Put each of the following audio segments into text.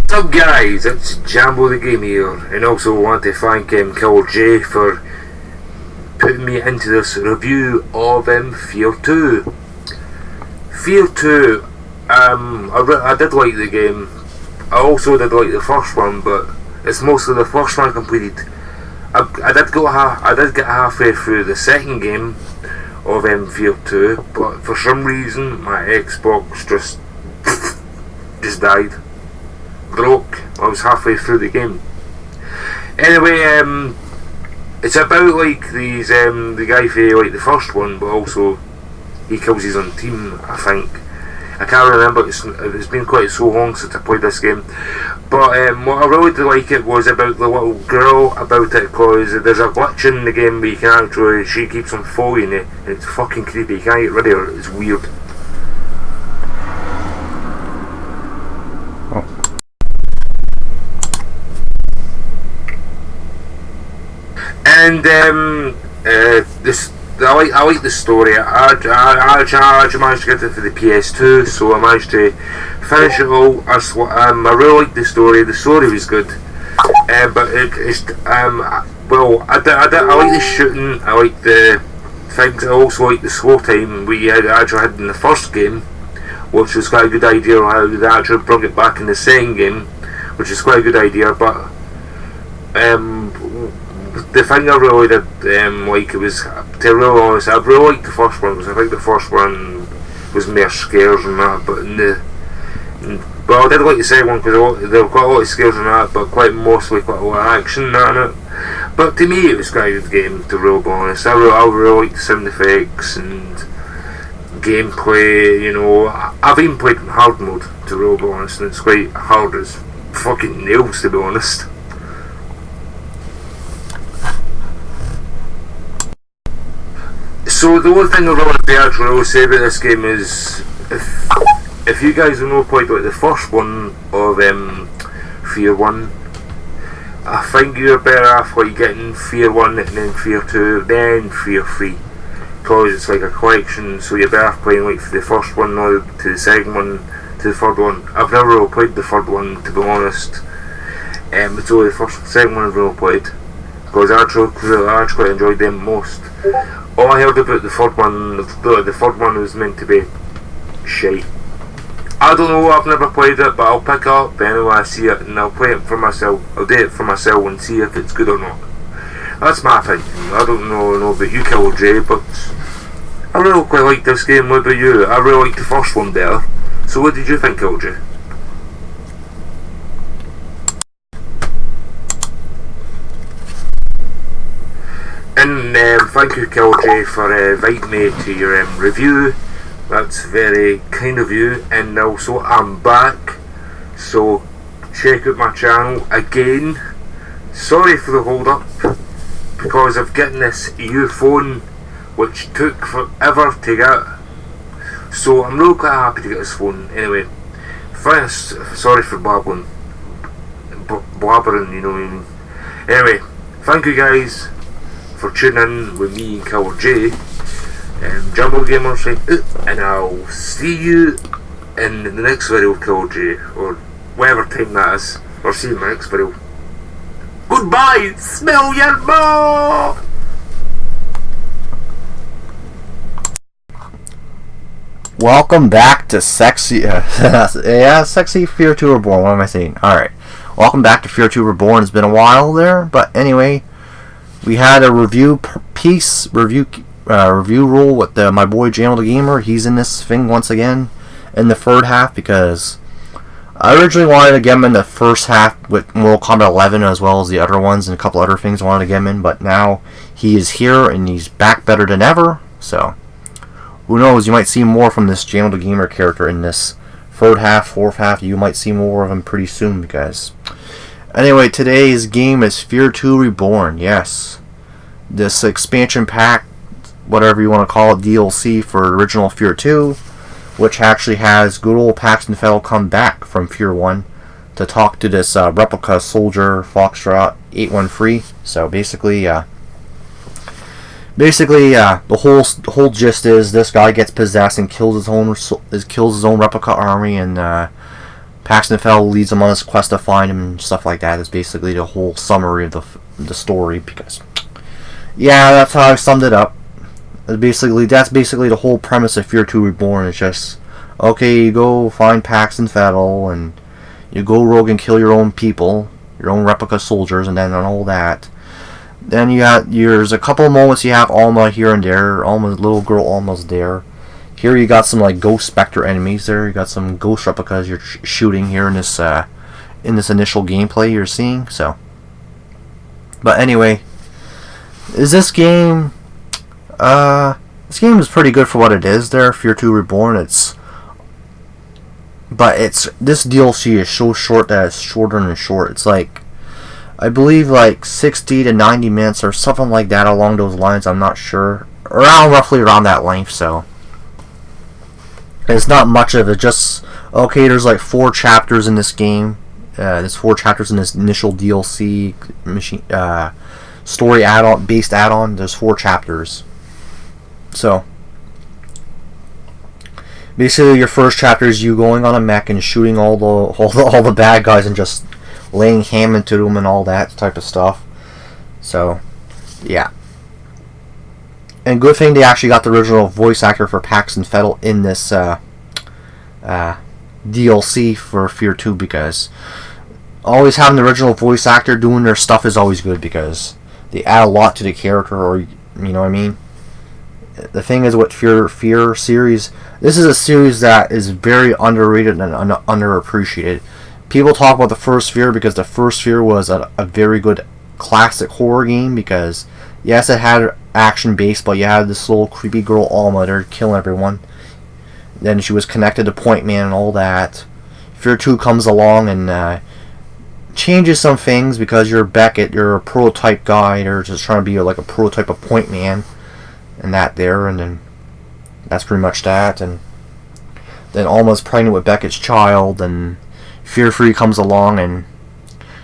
What's up guys, it's Jambo the Game here, and also want to thank Killer J for putting me into this review of Fear 2. Fear 2, I did like the game. I also did like the first one, but it's mostly the first one I completed. I did get halfway through the second game of Fear 2, but for some reason my Xbox just died. Broke. I was halfway through the game. Anyway, it's about like these the guy for like the first one, but also he kills his own team. I think I can't remember. It's been quite so long since I played this game. But what I really did like it was about the little girl about it, because there's a glitch in the game where you can actually, she keeps on following you, and it's fucking creepy. You can't get rid of her. It's weird. And I like the story. I managed to get it for the PS2, so I managed to finish it all. I really liked the story. The story was good, but well, I like the shooting. I like the things. I also like the slow time we actually had in the first game, which was quite a good idea. How they actually brought it back in the second game, which is quite a good idea. But the thing I really did like, it was, to be really honest, I really liked the first one, because I think the first one was more scares and that, but I did like the second one because there were quite a lot of scares and that, but mostly quite a lot of action and that in it. But to me it was quite a good game, to really be honest. I really liked the sound effects and gameplay, you know. I've even played in hard mode, to really be honest, and it's quite hard as fucking nails, to be honest. So the only thing I really say about this game is, if you guys have not played like the first one of Fear 1, I think you're better off like getting Fear 1 and then Fear 2, then Fear 3, because it's like a collection. So you're better off playing like the first one now to the second one to the third one. I've never really played the third one, to be honest. It's only the second one I've really played, because I actually quite enjoyed them most. All I heard about the third one was meant to be shite. I don't know, I've never played it, but I'll pick it up anyway I see it, and I'll play it for myself. I'll do it for myself and see if it's good or not. That's my opinion. I don't know about you, Killer J, but I really quite like this game. What about you? I really like the first one better. So what did you think, Killer J? And thank you, Killer J, for inviting me to your review. That's very kind of you. And also, I'm back, so check out my channel again. Sorry for the hold up, because of getting this new phone, which took forever to get. So I'm really quite happy to get this phone. Anyway, first, sorry for blabbering, you know what I mean. Anyway, thank you guys for tuning in with me and Killer J, Jambo Gamer saying, and I'll see you in the next video of Killer J, or whatever time that is, or see you in the next video. Goodbye, smell your ball! Welcome back to Sexy Fear 2 Reborn. What am I saying? Alright. Welcome back to Fear 2 Reborn. It's been a while there, but anyway, we had a review rule with my boy Jambo the Gamer. He's in this thing once again in the third half, because I originally wanted to get him in the first half with Mortal Kombat 11 as well as the other ones and a couple other things I wanted to get him in, but now he is here and he's back better than ever, so who knows, you might see more from this Jambo the Gamer character in this third half, fourth half. You might see more of him pretty soon, guys. Anyway, today's game is Fear 2 Reborn. Yes, this expansion pack, whatever you want to call it, DLC for original Fear 2, which actually has good old Paxton Fell come back from Fear 1 to talk to this replica soldier Foxtrot 813. So basically, the whole gist is this guy gets possessed and kills his own replica army, and Paxton Fell leads them on this quest to find him and stuff like that. Is basically the whole summary of the story. Because, yeah, that's how I summed it up. That's basically the whole premise of Fear 2 Reborn. It's just, okay, you go find Paxton Fettle, and you go rogue and kill your own people, your own replica soldiers, and then all that. Then there's a couple of moments you have Alma here and there. Alma's little girl Alma's there. Here you got some like ghost specter enemies there. You got some ghost replicas you're shooting here in this initial gameplay you're seeing. So, but anyway, this game is pretty good for what it is. There, Fear 2 Reborn. This DLC is so short that it's shorter and short. It's like, I believe like 60 to 90 minutes or something like that along those lines. I'm not sure. Roughly around that length. So it's not much of it. Just, okay, there's like 4 chapters in this game. There's 4 chapters in this initial DLC story based add-on. There's 4 chapters. So basically, your first chapter is you going on a mech and shooting all the bad guys and just laying ham into them and all that type of stuff. So, yeah. And good thing they actually got the original voice actor for Paxton Fettle in this DLC for Fear 2, because always having the original voice actor doing their stuff is always good, because they add a lot to the character, or, you know what I mean? The thing is with Fear series, this is a series that is very underrated and underappreciated. People talk about the first Fear because the first Fear was a very good classic horror game, because yes, it had action based, but you had this little creepy girl Alma there killing everyone. Then she was connected to Point Man and all that. Fear 2 comes along and changes some things, because you're Beckett, you're a prototype guy, they're just trying to be like a prototype of Point Man and that there, and then that's pretty much that. And then Alma's pregnant with Beckett's child, and Fear 3 comes along, and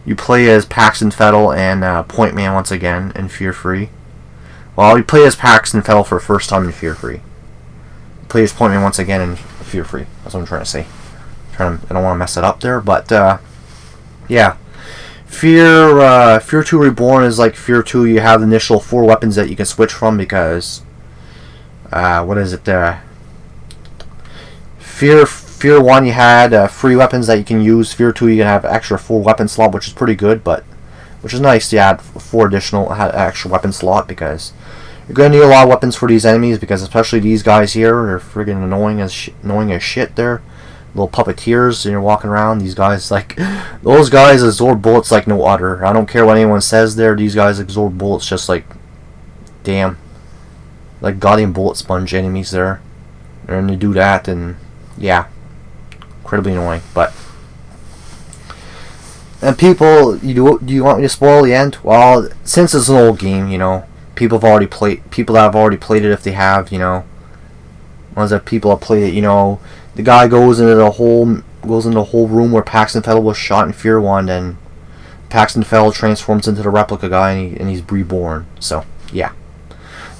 you play as Paxton Fettle and Point Man once again in Fear 3. Well, you play as Paxton Fettle for the first time in Fear 3. You play as Point Man once again in Fear 3. That's what I'm trying to say. I don't want to mess it up there, but yeah. Fear 2 Reborn is like Fear 2. You have the initial 4 weapons that you can switch from, because what is it? Fear 1 you had 3 weapons that you can use. Fear 2 you can have extra 4 weapon slot, which is pretty good, but which is nice to add 4 additional extra weapon slot, because you're going to need a lot of weapons for these enemies, because especially these guys here are friggin' annoying as shit. They're little puppeteers, and you're walking around. These guys, like, those guys absorb bullets like no other. I don't care what anyone says there. These guys absorb bullets just like, damn, like goddamn bullet sponge enemies there. And they do that, and yeah, incredibly annoying. But, and people, do you want me to spoil the end? Well, since it's an old game, you know, people that have already played it, if they have, you know, ones that people have played it, you know, the guy goes into the whole room where Paxton Fettle was shot in Fear 1, and Paxton Fettle transforms into the replica guy, and he's reborn. So, yeah.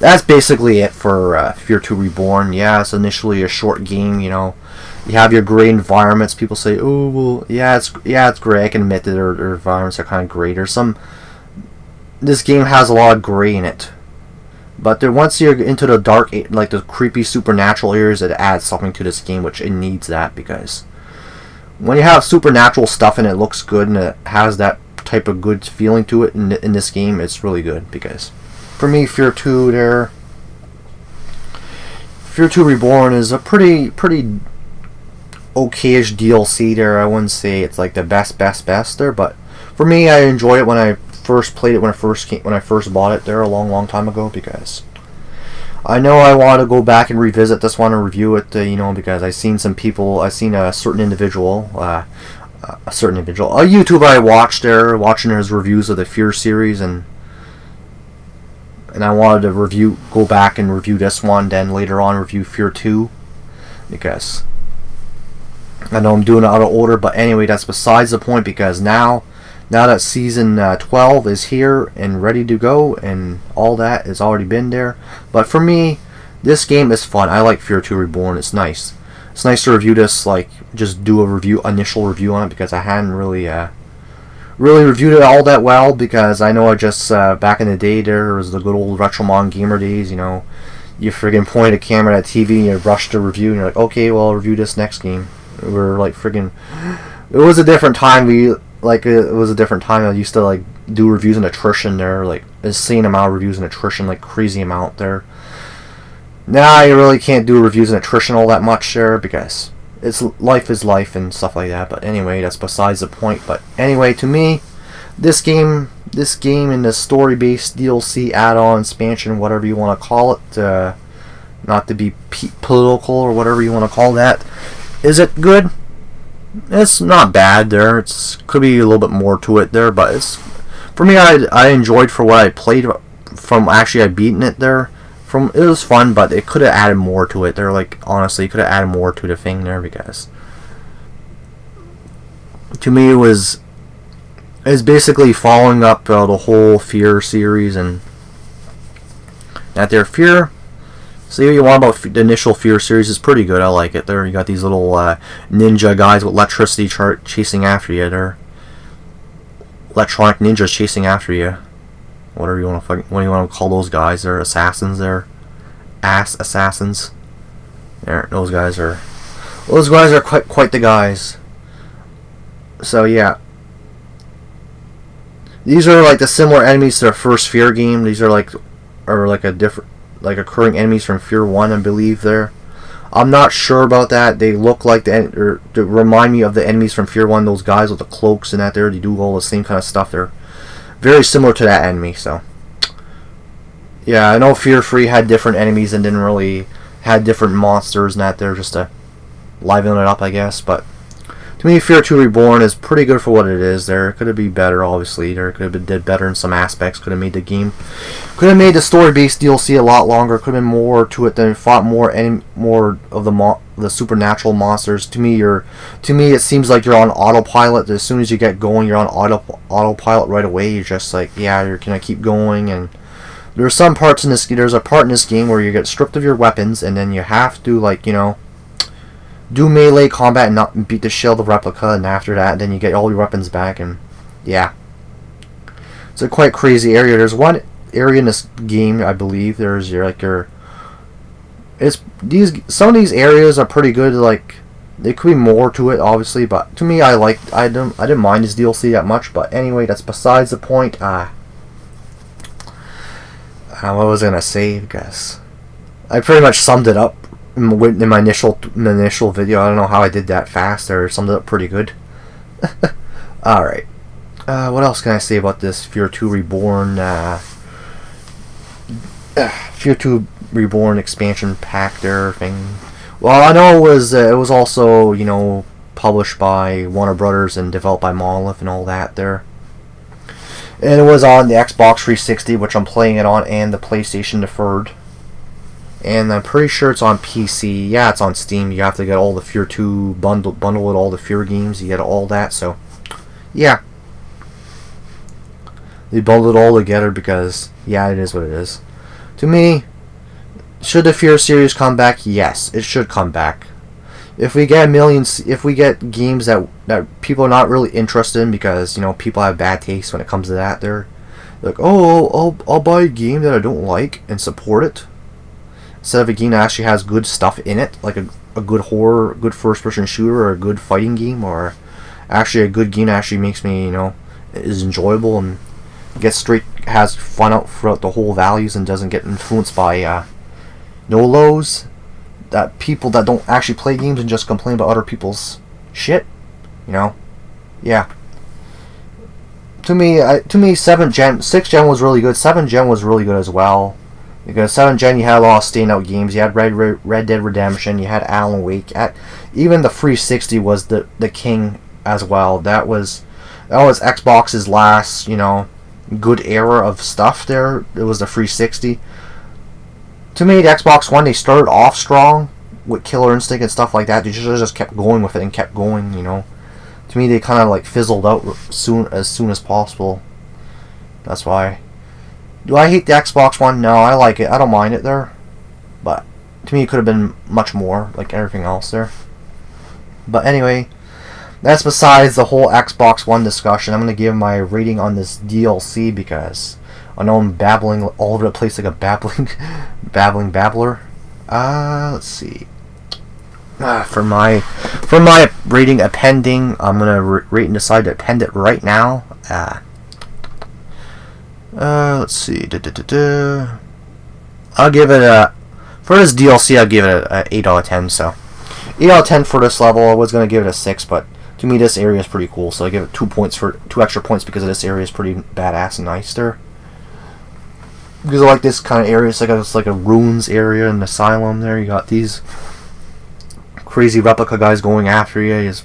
That's basically it for Fear 2 Reborn. Yeah, it's initially a short game, you know. You have your gray environments. People say, oh, well, yeah, it's gray. I can admit that their environments are kind of gray. This game has a lot of gray in it. But once you're into the dark, like the creepy supernatural areas, it adds something to this game, which it needs that, because when you have supernatural stuff and it looks good and it has that type of good feeling to it in this game, it's really good. Because for me, Fear 2 Reborn is a pretty okay-ish DLC there. I wouldn't say it's like the best there, but for me, I enjoyed it when I first played it, when I first bought it there a long time ago, because I know I want to go back and revisit this one and review it, you know, because I've seen a certain individual, a YouTuber I watched there, watching his reviews of the Fear series, and I wanted to go back and review this one, then later on review Fear 2, because I know I'm doing it out of order, but anyway, that's besides the point, because now that season 12 is here and ready to go, and all that has already been there. But for me, this game is fun. I like Fear 2 Reborn. It's nice. it's nice to review this, like, just do a initial review on it, because I hadn't really reviewed it all that well, because I know I just, back in the day, there was the good old Retromon Gamer days, you know, you friggin' point a camera at TV and you rush to review, and you're like, okay, well, I'll review this next game. We're like friggin', it was a different time, it was a different time. I used to, like, do reviews in attrition there, like, insane amount of reviews in attrition, like, crazy amount there. Now you really can't do reviews in attrition all that much there, because life is life and stuff like that. But anyway, that's besides the point. But anyway, to me, this game and the story-based DLC add-on expansion, whatever you want to call it, not to be political or whatever you want to call that, is it good? It's not bad there. Could be a little bit more to it there, but for me, I enjoyed for what I played from. Actually, I beaten it there. It was fun, but it could have added more to it. They're like, honestly, could have added more to the thing there, because to me it's basically following up the whole Fear series, and that there Fear. See what you want about the initial Fear series is pretty good. I like it. There you got these little ninja guys with electricity chasing after you. They're electronic ninjas chasing after you. Whatever you want to call those guys. They're assassins. They're assassins. Those guys are quite the guys. So yeah, these are like the similar enemies to the first Fear game. These are like occurring enemies from Fear 1, I believe. There, I'm not sure about that. They look like they remind me of the enemies from Fear 1. Those guys with the cloaks and that there. They do all the same kind of stuff. They're very similar to that enemy, so yeah, I know Fear 3 had different enemies and didn't really had different monsters and that there, just to liven it up, I guess. But to me, Fear 2 Reborn is pretty good for what it is. There could have been better, obviously. There could have did better in some aspects. Could have made the game, could have made the story-based DLC a lot longer. Could have been more to it than fought more of the supernatural monsters. To me, it seems like you're on autopilot. As soon as you get going, you're on autopilot right away. You're just like, yeah, you're gonna keep going. And there's some parts in this. There's a part in this game where you get stripped of your weapons, and then you have to, like, you know, do melee combat and not beat the shell of the replica. And after that, then you get all your weapons back. And yeah, it's a quite crazy area. There's one area in this game, I believe. There's some of these areas are pretty good. Like, there could be more to it, obviously, but to me, I didn't mind this DLC that much. But anyway, that's besides the point. What was I gonna say? Because I pretty much summed it up in my initial video. I don't know how I did that fast, or summed it up pretty good. All right. What else can I say about this Fear 2 Reborn? Fear 2 Reborn expansion pack there thing. Well, I know it was also, you know, published by Warner Brothers and developed by Monolith and all that there. And it was on the Xbox 360, which I'm playing it on, and the PlayStation Deferred. And I'm pretty sure it's on PC. Yeah, it's on Steam. You have to get all the Fear 2 bundle with all the Fear games. You get all that. So, yeah, they bundled it all together because, yeah, it is what it is. To me, should the Fear series come back? Yes, it should come back. If we get games that people are not really interested in, because, you know, people have bad taste when it comes to that, they're like, oh, I'll buy a game that I don't like and support it, instead of a game that actually has good stuff in it, like a good horror, good first-person shooter, or a good fighting game, or actually a good game that actually makes me, you know, is enjoyable and has fun out throughout the whole values and doesn't get influenced by no-lows, that people that don't actually play games and just complain about other people's shit, you know. Yeah. To me, 6th gen was really good. 7th gen was really good as well. Because 7th gen, you had a lot of standout games. You had Red Dead Redemption. You had Alan Wake. Even the 360 was the king as well. That was Xbox's last, you know, good era of stuff there. It was the 360. To me, the Xbox One, they started off strong with Killer Instinct and stuff like that. They just kept going with it and kept going, you know. To me, they kind of like fizzled out as soon as possible. That's why. Do I hate the Xbox One? No, I like it. I don't mind it there. But to me, it could have been much more, like everything else there. But anyway, that's besides the whole Xbox One discussion. I'm going to give my rating on this DLC because I know I'm babbling all over the place like a babbling babbler. Let's see. For my rating appending, I'm going to rate and decide to append it right now. Let's see. I'll give it a... For this DLC, I'll give it a 8 out of 10, so... 8 out of 10 for this level. I was going to give it a 6, but to me this area is pretty cool, so I give it 2 extra points because this area is pretty badass and nice there. Because I like this kind of area. It's like a ruins area, an asylum there. You got these crazy replica guys going after you. It's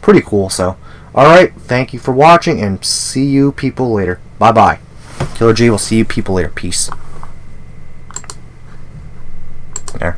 pretty cool, so... Alright, thank you for watching, and see you people later. Bye-bye. Killer J will see you people later. Peace. There.